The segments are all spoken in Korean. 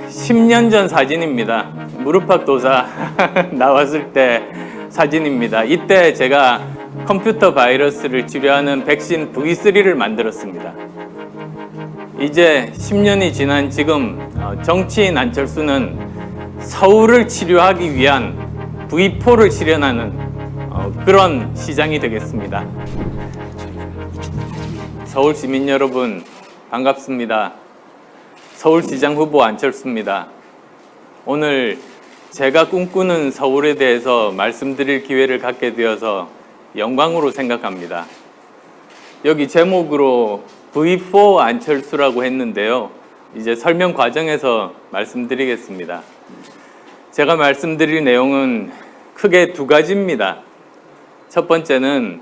10년 전 사진입니다. 무릎팍도사 나왔을 때 사진입니다. 이때 제가 컴퓨터 바이러스를 치료하는 백신 V3를 만들었습니다. 이제 10년이 지난 지금 정치인 안철수는 서울을 치료하기 위한 V4를 실현하는 그런 시장이 되겠습니다. 서울 시민 여러분 반갑습니다. 서울시장 후보 안철수입니다. 오늘 제가 꿈꾸는 서울에 대해서 말씀드릴 기회를 갖게 되어서 영광으로 생각합니다. 여기 제목으로 V4 안철수라고 했는데요. 이제 설명 과정에서 말씀드리겠습니다. 제가 말씀드릴 내용은 크게 두 가지입니다. 첫 번째는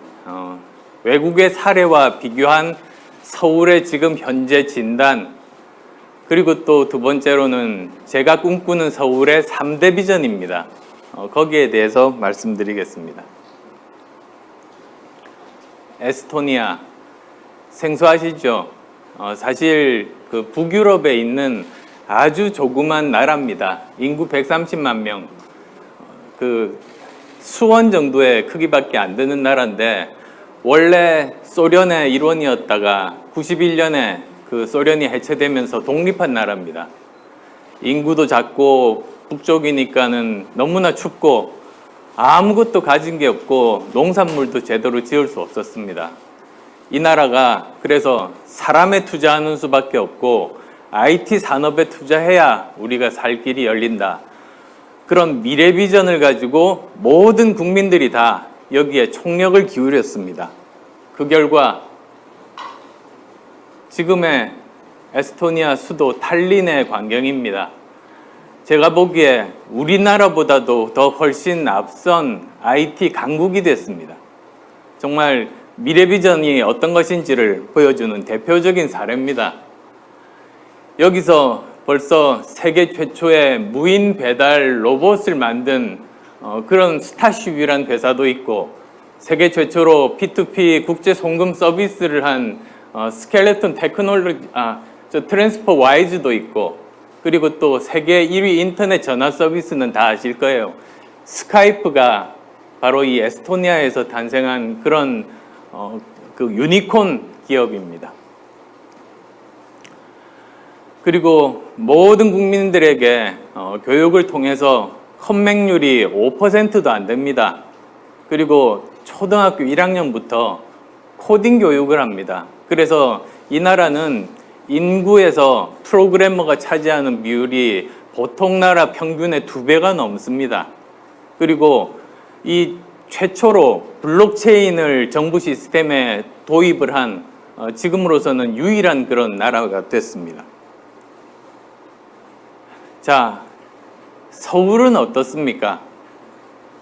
외국의 사례와 비교한 서울의 지금 현재 진단, 그리고 또 두 번째로는 제가 꿈꾸는 서울의 3대 비전입니다. 거기에 대해서 말씀드리겠습니다. 에스토니아, 생소하시죠? 사실 그 북유럽에 있는 아주 조그만 나라입니다. 인구 130만 명, 그 수원 정도의 크기밖에 안 되는 나라인데 원래 소련의 일원이었다가 91년에 그 소련이 해체되면서 독립한 나라입니다. 인구도 작고 북쪽이니까는 너무나 춥고 아무것도 가진 게 없고 농산물도 제대로 지을 수 없었습니다. 이 나라가 그래서 사람에 투자하는 수밖에 없고 IT 산업에 투자해야 우리가 살 길이 열린다. 그런 미래 비전을 가지고 모든 국민들이 다 여기에 총력을 기울였습니다. 그 결과 지금의 에스토니아 수도 탈린의 광경입니다. 제가 보기에 우리나라보다도 더 훨씬 앞선 IT 강국이 됐습니다. 정말 미래 비전이 어떤 것인지를 보여주는 대표적인 사례입니다. 여기서 벌써 세계 최초의 무인 배달 로봇을 만든 그런 스타쉽이라는 회사도 있고, 세계 최초로 P2P 국제 송금 서비스를 한 스켈레톤 테크놀로지, 트랜스퍼 와이즈도 있고, 그리고 또 세계 1위 인터넷 전화 서비스는 다 아실 거예요. 스카이프가 바로 이 에스토니아에서 탄생한 그런 그 유니콘 기업입니다. 그리고 모든 국민들에게 교육을 통해서 컴맹률이 5%도 안 됩니다. 그리고 초등학교 1학년부터 코딩 교육을 합니다. 그래서 이 나라는 인구에서 프로그래머가 차지하는 비율이 보통 나라 평균의 2배가 넘습니다. 그리고 이 최초로 블록체인을 정부 시스템에 도입을 한 지금으로서는 유일한 그런 나라가 됐습니다. 자, 서울은 어떻습니까?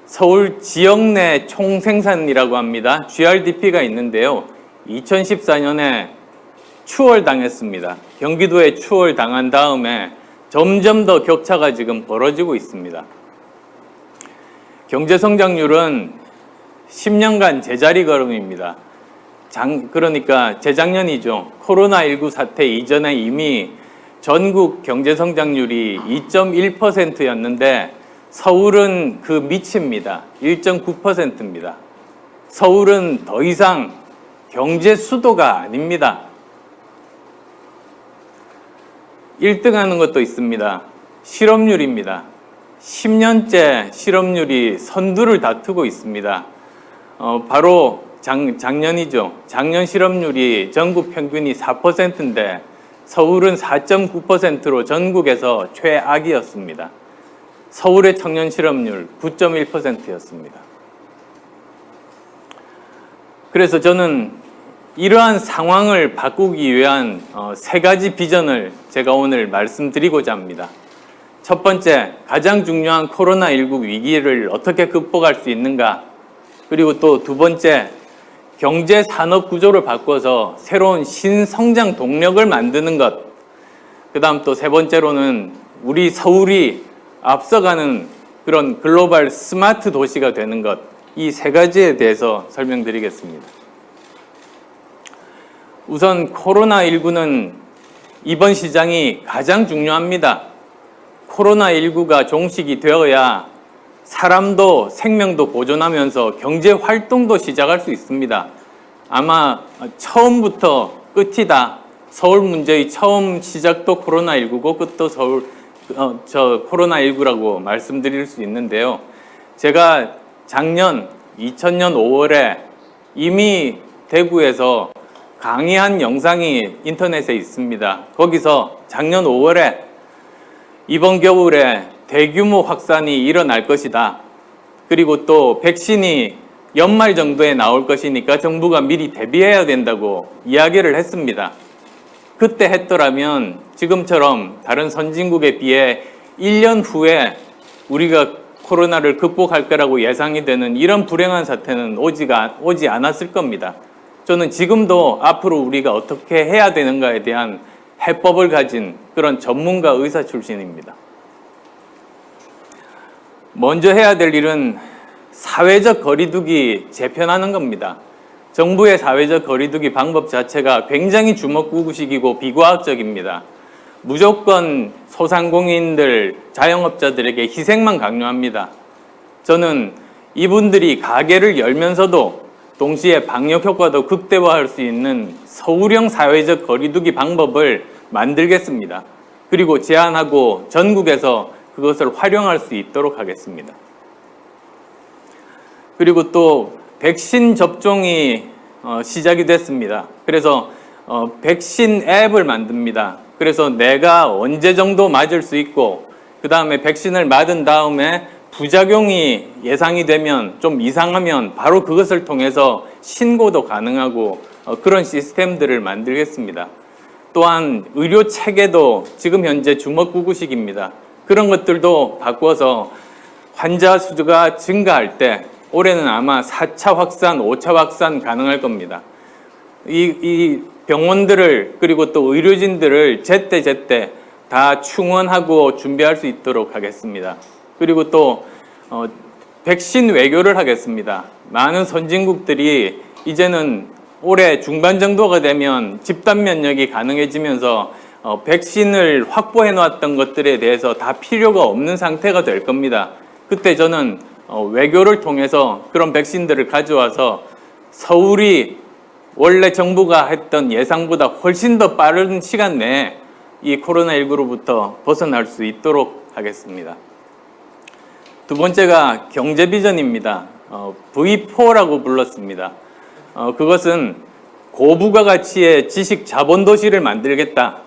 서울 지역 내 총생산이라고 합니다. GRDP가 있는데요. 2014년에 추월당했습니다. 경기도에 추월당한 다음에 점점 더 격차가 지금 벌어지고 있습니다. 경제성장률은 10년간 제자리 걸음입니다. 그러니까 재작년이죠. 코로나19 사태 이전에 이미 전국 경제성장률이 2.1%였는데 서울은 그 밑입니다. 1.9%입니다. 서울은 더 이상 경제 수도가 아닙니다. 1등하는 것도 있습니다. 실업률입니다. 10년째 실업률이 선두를 다투고 있습니다. 바로 작년이죠. 작년 실업률이 전국 평균이 4%인데 서울은 4.9%로 전국에서 최악이었습니다. 서울의 청년 실업률 9.1%였습니다. 그래서 저는 이러한 상황을 바꾸기 위한 세 가지 비전을 제가 오늘 말씀드리고자 합니다. 첫 번째, 가장 중요한 코로나19 위기를 어떻게 극복할 수 있는가? 그리고 또 두 번째, 경제 산업 구조를 바꿔서 새로운 신성장 동력을 만드는 것. 그 다음 또 세 번째로는 우리 서울이 앞서가는 그런 글로벌 스마트 도시가 되는 것. 이 세 가지에 대해서 설명드리겠습니다. 우선 코로나19는 이번 시장이 가장 중요합니다. 코로나19가 종식이 되어야 사람도 생명도 보존하면서 경제 활동도 시작할 수 있습니다. 아마 처음부터 끝이다. 서울 문제의 처음 시작도 코로나19고 끝도 코로나19라고 말씀드릴 수 있는데요. 제가 작년 2000년 5월에 이미 대구에서 강의한 영상이 인터넷에 있습니다. 거기서 작년 5월에 이번 겨울에 대규모 확산이 일어날 것이다. 그리고 또 백신이 연말 정도에 나올 것이니까 정부가 미리 대비해야 된다고 이야기를 했습니다. 그때 했더라면 지금처럼 다른 선진국에 비해 1년 후에 우리가 코로나를 극복할 거라고 예상이 되는 이런 불행한 사태는 오지 않았을 겁니다. 저는 지금도 앞으로 우리가 어떻게 해야 되는가에 대한 해법을 가진 그런 전문가 의사 출신입니다. 먼저 해야 될 일은 사회적 거리두기 재편하는 겁니다. 정부의 사회적 거리두기 방법 자체가 굉장히 주먹구구식이고 비과학적입니다. 무조건 소상공인들, 자영업자들에게 희생만 강요합니다. 저는 이분들이 가게를 열면서도 동시에 방역 효과도 극대화할 수 있는 서울형 사회적 거리두기 방법을 만들겠습니다. 그리고 제안하고 전국에서 그것을 활용할 수 있도록 하겠습니다. 그리고 또 백신 접종이 시작이 됐습니다. 그래서 백신 앱을 만듭니다. 그래서 내가 언제 정도 맞을 수 있고 그 다음에 백신을 맞은 다음에 부작용이 예상이 되면 좀 이상하면 바로 그것을 통해서 신고도 가능하고 그런 시스템들을 만들겠습니다. 또한 의료 체계도 지금 현재 주먹구구식입니다. 그런 것들도 바꿔서 환자 수가 증가할 때 올해는 아마 4차 확산, 5차 확산 가능할 겁니다. 이 병원들을 그리고 또 의료진들을 제때 다 충원하고 준비할 수 있도록 하겠습니다. 그리고 또 백신 외교를 하겠습니다. 많은 선진국들이 이제는 올해 중반 정도가 되면 집단 면역이 가능해지면서 백신을 확보해 놓았던 것들에 대해서 다 필요가 없는 상태가 될 겁니다. 그때 저는 외교를 통해서 그런 백신들을 가져와서 서울이 원래 정부가 했던 예상보다 훨씬 더 빠른 시간 내에 이 코로나19로부터 벗어날 수 있도록 하겠습니다. 두 번째가 경제 비전입니다. V4라고 불렀습니다. 그것은 고부가 가치의 지식 자본 도시를 만들겠다.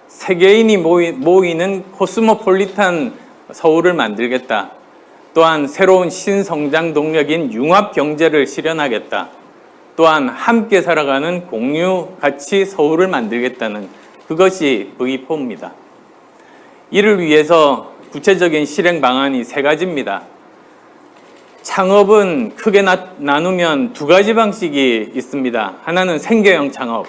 세계인이 모이는 코스모폴리탄 서울을 만들겠다. 또한 새로운 신성장 동력인 융합 경제를 실현하겠다. 또한 함께 살아가는 공유 가치 서울을 만들겠다는 그것이 V4입니다. 이를 위해서 구체적인 실행 방안이 3가지입니다. 창업은 크게 나누면 2가지 방식이 있습니다. 하나는 생계형 창업,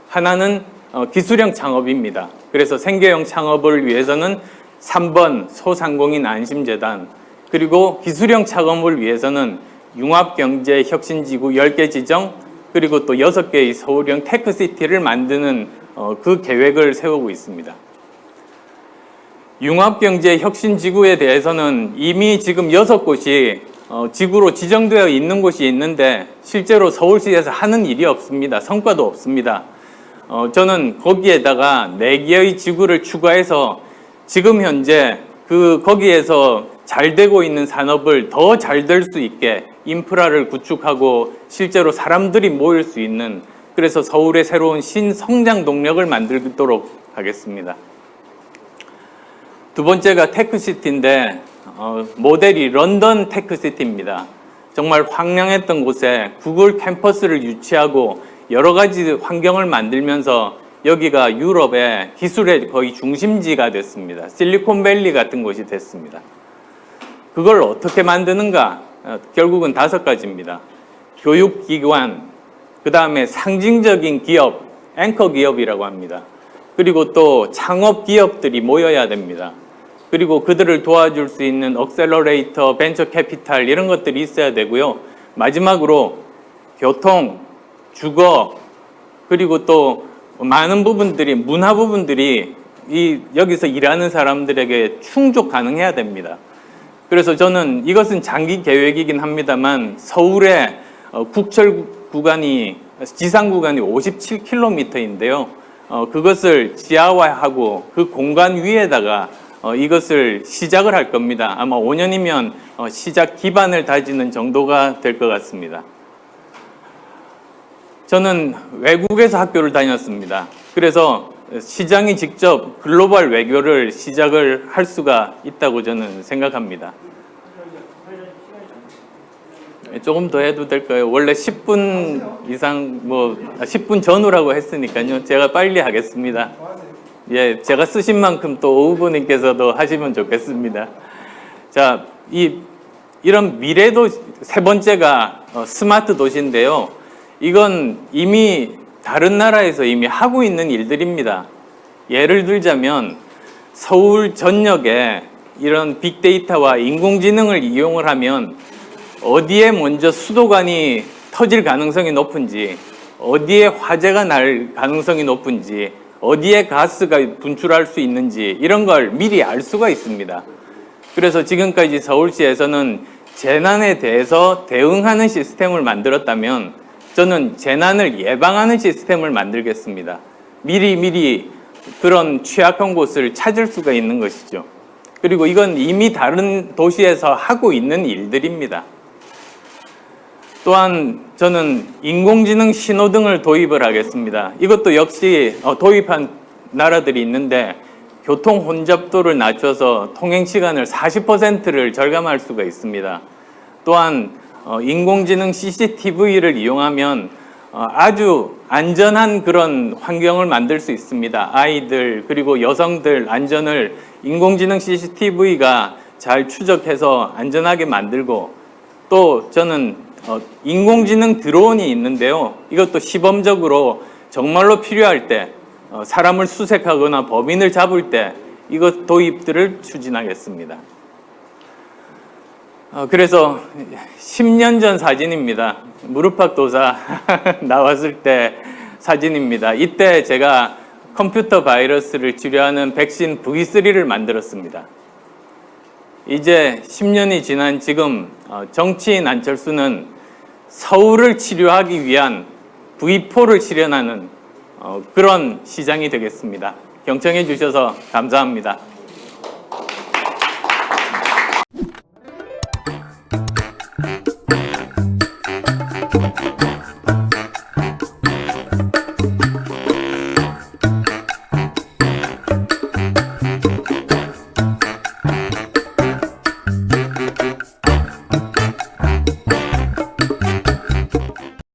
하나는 기술형 창업입니다. 그래서 생계형 창업을 위해서는 3번 소상공인 안심재단, 그리고 기술형 창업을 위해서는 융합경제혁신지구 10개 지정, 그리고 또 6개의 서울형 테크시티를 만드는 그 계획을 세우고 있습니다. 융합경제혁신지구에 대해서는 이미 지금 6곳이 지구로 지정되어 있는 곳이 있는데 실제로 서울시에서 하는 일이 없습니다. 성과도 없습니다. 저는 거기에다가 4개의 지구를 추가해서 지금 현재 거기에서 잘 되고 있는 산업을 더 잘 될 수 있게 인프라를 구축하고 실제로 사람들이 모일 수 있는, 그래서 서울의 새로운 신성장 동력을 만들도록 하겠습니다. 두 번째가 테크시티인데 모델이 런던 테크시티입니다. 정말 황량했던 곳에 구글 캠퍼스를 유치하고 여러 가지 환경을 만들면서 여기가 유럽의 기술의 거의 중심지가 됐습니다. 실리콘밸리 같은 곳이 됐습니다. 그걸 어떻게 만드는가? 결국은 5가지입니다. 교육기관, 그 다음에 상징적인 기업, 앵커 기업이라고 합니다. 그리고 또 창업 기업들이 모여야 됩니다. 그리고 그들을 도와줄 수 있는 억셀러레이터, 벤처 캐피탈 이런 것들이 있어야 되고요. 마지막으로 교통, 주거, 그리고 또 많은 부분들이, 문화 부분들이 여기서 일하는 사람들에게 충족 가능해야 됩니다. 그래서 저는 이것은 장기 계획이긴 합니다만 서울의 국철 구간이 지상 구간이 57km인데요. 그것을 지하화하고 그 공간 위에다가 이것을 시작을 할 겁니다. 아마 5년이면 시작 기반을 다지는 정도가 될 것 같습니다. 저는 외국에서 학교를 다녔습니다. 그래서 시장이 직접 글로벌 외교를 시작을 할 수가 있다고 저는 생각합니다. 조금 더 해도 될까요? 원래 10분 이상 10분 전후라고 했으니까요. 제가 빨리 하겠습니다. 예, 제가 쓰신 만큼 또 오 후보님께서도 하시면 좋겠습니다. 자, 이런 미래도 세 번째가 스마트 도시인데요. 이건 이미 다른 나라에서 이미 하고 있는 일들입니다. 예를 들자면 서울 전역에 이런 빅데이터와 인공지능을 이용을 하면 어디에 먼저 수도관이 터질 가능성이 높은지, 어디에 화재가 날 가능성이 높은지, 어디에 가스가 분출할 수 있는지 이런 걸 미리 알 수가 있습니다. 그래서 지금까지 서울시에서는 재난에 대해서 대응하는 시스템을 만들었다면 저는 재난을 예방하는 시스템을 만들겠습니다. 미리 그런 취약한 곳을 찾을 수가 있는 것이죠. 그리고 이건 이미 다른 도시에서 하고 있는 일들입니다. 또한 저는 인공지능 신호등을 도입을 하겠습니다. 이것도 역시 도입한 나라들이 있는데 교통 혼잡도를 낮춰서 통행 시간을 40%를 절감할 수가 있습니다. 또한 인공지능 CCTV를 이용하면 아주 안전한 그런 환경을 만들 수 있습니다. 아이들 그리고 여성들 안전을 인공지능 CCTV가 잘 추적해서 안전하게 만들고, 또 저는 인공지능 드론이 있는데요. 이것도 시범적으로 정말로 필요할 때 사람을 수색하거나 범인을 잡을 때 이것 도입들을 추진하겠습니다. 그래서 10년 전 사진입니다. 무릎팍도사 나왔을 때 사진입니다. 이때 제가 컴퓨터 바이러스를 치료하는 백신 V3를 만들었습니다. 이제 10년이 지난 지금 정치인 안철수는 서울을 치료하기 위한 V4를 실현하는 그런 시장이 되겠습니다. 경청해 주셔서 감사합니다.